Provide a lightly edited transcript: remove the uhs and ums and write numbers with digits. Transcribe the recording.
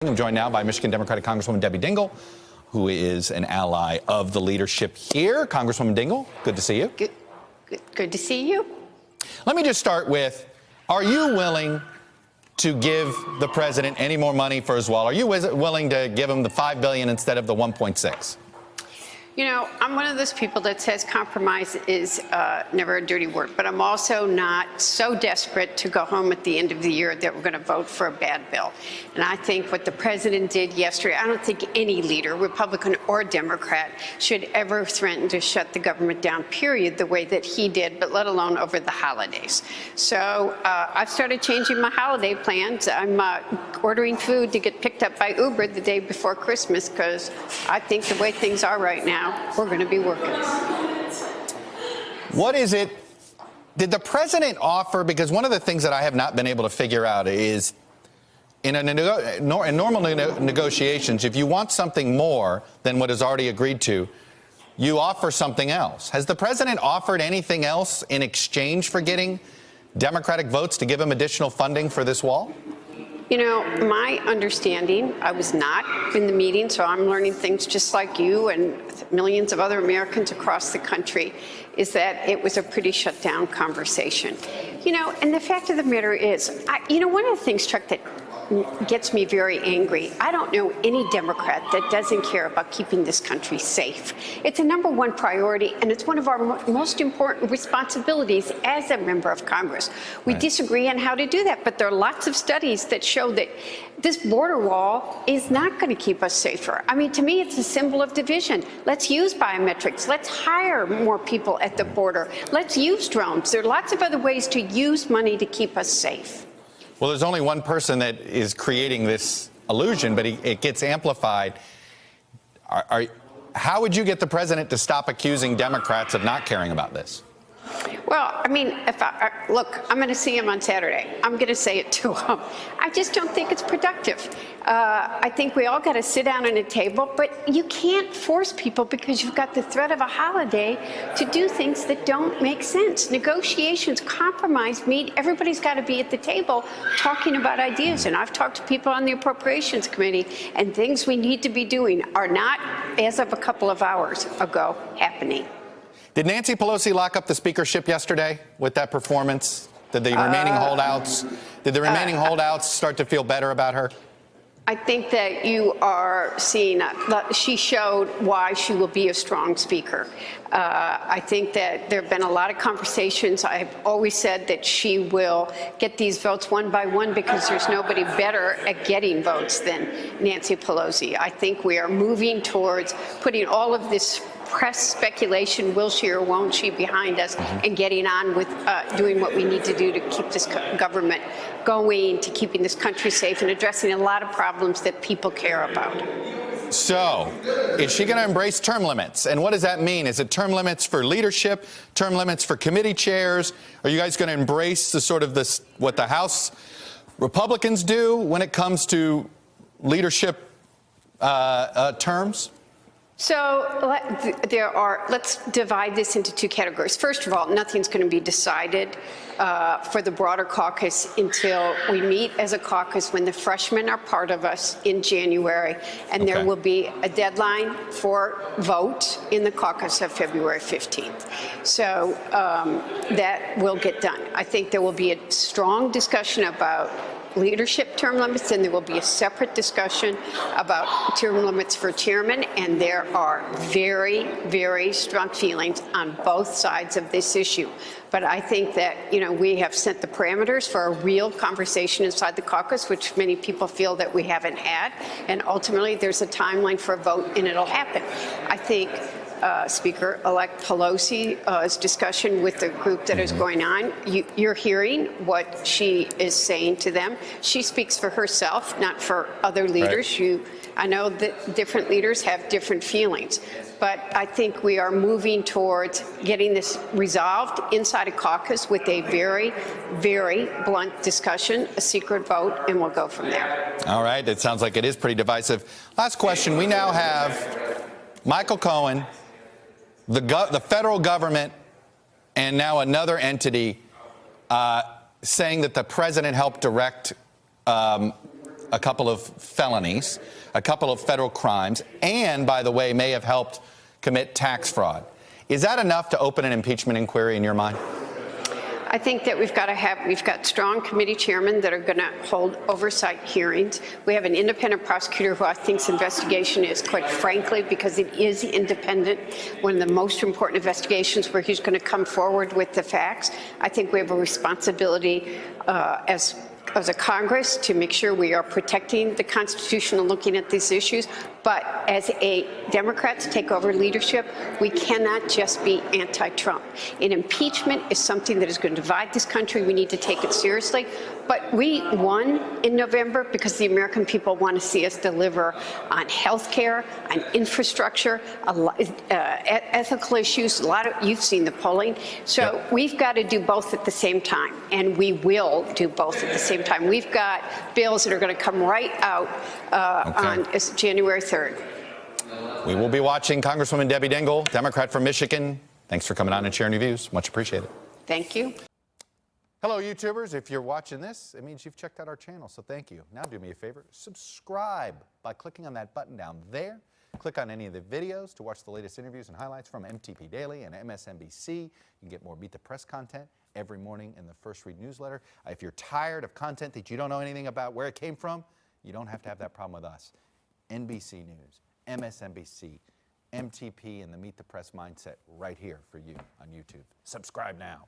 I'm joined now by Michigan Democratic Congresswoman Debbie Dingell, who is an ally of the leadership here. Congresswoman Dingell, good to see you. Good to see you. Let me just start with, are you willing to give the president any more money for his wall? Are you willing to give him the $5 billion instead of the 1.6? You know, I'm one of those people that says compromise is never a dirty word, but I'm also not so desperate to go home at the end of the year that we're going to vote for a bad bill. And I think what the president did yesterday, I don't think any leader, Republican or Democrat, should ever threaten to shut the government down, period, the way that he did, but let alone over the holidays. So I've started changing my holiday plans. I'm ordering food to get picked up by Uber the day before Christmas because I think the way things are right now, we're going to be working. What is it? Did the president offer, because one of the things that I have not been able to figure out is in normal negotiations, if you want something more than what is already agreed to, you offer something else. Has the president offered anything else in exchange for getting Democratic votes to give him additional funding for this wall? You know, my understanding, I was not in the meeting, so I'm learning things just like you and millions of other Americans across the country, is that it was a pretty shut down conversation. You know, and the fact of the matter is, one of the things, Chuck, that gets me very angry, I don't know any Democrat that doesn't care about keeping this country safe. It's a #1 priority, and it's one of our most important responsibilities as a member of Congress. We disagree on how to do that, but there are lots of studies that show that this border wall is not going to keep us safer. I mean, to me, it's a symbol of division. Let's use biometrics. Let's hire more people at the border. Let's use drones. There are lots of other ways to use money to keep us safe. Well, there's only one person that is creating this illusion, but it gets amplified. How would you get the president to stop accusing Democrats of not caring about this? Well, I mean, look, I'm going to see him on Saturday. I'm going to say it to him. I just don't think it's productive. I think we all got to sit down at a table, but you can't force people because you've got the threat of a holiday to do things that don't make sense. Negotiations, compromise, everybody's got to be at the table talking about ideas. And I've talked to people on the Appropriations Committee, and things we need to be doing are not, as of a couple of hours ago, happening. Did Nancy Pelosi lock up the speakership yesterday with that performance? Did the remaining holdouts start to feel better about her? I think that you are seeing, she showed why she will be a strong speaker. I think that there have been a lot of conversations. I've always said that she will get these votes one by one because there's nobody better at getting votes than Nancy Pelosi. I think we are moving towards putting all of this press speculation, will she or won't she, behind us, and getting on with doing what we need to do to keep this government going, to keeping this country safe and addressing a lot of problems that people care about. So, is she going to embrace term limits? And what does that mean? Is it term limits for leadership, term limits for committee chairs? Are you guys going to embrace the sort of this, what the House Republicans do when it comes to leadership terms? So let's divide this into two categories. First of all, nothing's going to be decided for the broader caucus until we meet as a caucus when the freshmen are part of us in January, and there will be a deadline for vote in the caucus of February 15th. So that will get done. I think there will be a strong discussion about leadership term limits, and there will be a separate discussion about term limits for chairmen, and there are very, very strong feelings on both sides of this issue. But I think that, we have set the parameters for a real conversation inside the caucus, which many people feel that we haven't had, and ultimately there's a timeline for a vote, and it'll happen. I think Speaker-elect Pelosi's discussion with the group that is going on, you're hearing what she is saying to them. She speaks for herself, not for other leaders. Right. I know that different leaders have different feelings, but I think we are moving towards getting this resolved inside a caucus with a very, very blunt discussion, a secret vote, and we'll go from there. All right. It sounds like it is pretty divisive. Last question. We now have Michael Cohen, the federal government, and now another entity saying that the president helped direct a couple of felonies, a couple of federal crimes, and, by the way, may have helped commit tax fraud. Is that enough to open an impeachment inquiry in your mind? I think that we've got strong committee chairmen that are going to hold oversight hearings. We have an independent prosecutor who I think's investigation is, quite frankly, because it is independent, one of the most important investigations where he's going to come forward with the facts. I think we have a responsibility as a Congress to make sure we are protecting the Constitution and looking at these issues. But as a Democrats take over leadership, we cannot just be anti-Trump. And impeachment is something that is going to divide this country. We need to take it seriously. But we won in November because the American people want to see us deliver on health care, on infrastructure, ethical issues. You've seen the polling. So we've got to do both at the same time, and we will do both at the same time. We've got bills that are going to come right out on January 3rd. We will be watching. Congresswoman Debbie Dingell, Democrat from Michigan. Thanks for coming on and sharing your views. Much appreciated. Thank you. Hello, YouTubers. If you're watching this, it means you've checked out our channel, so thank you. Now do me a favor, subscribe by clicking on that button down there. Click on any of the videos to watch the latest interviews and highlights from MTP Daily and MSNBC. You can get more Meet the Press content every morning in the First Read newsletter. If you're tired of content that you don't know anything about where it came from, you don't have to have that problem with us. NBC News, MSNBC, MTP, and the Meet the Press mindset right here for you on YouTube. Subscribe now.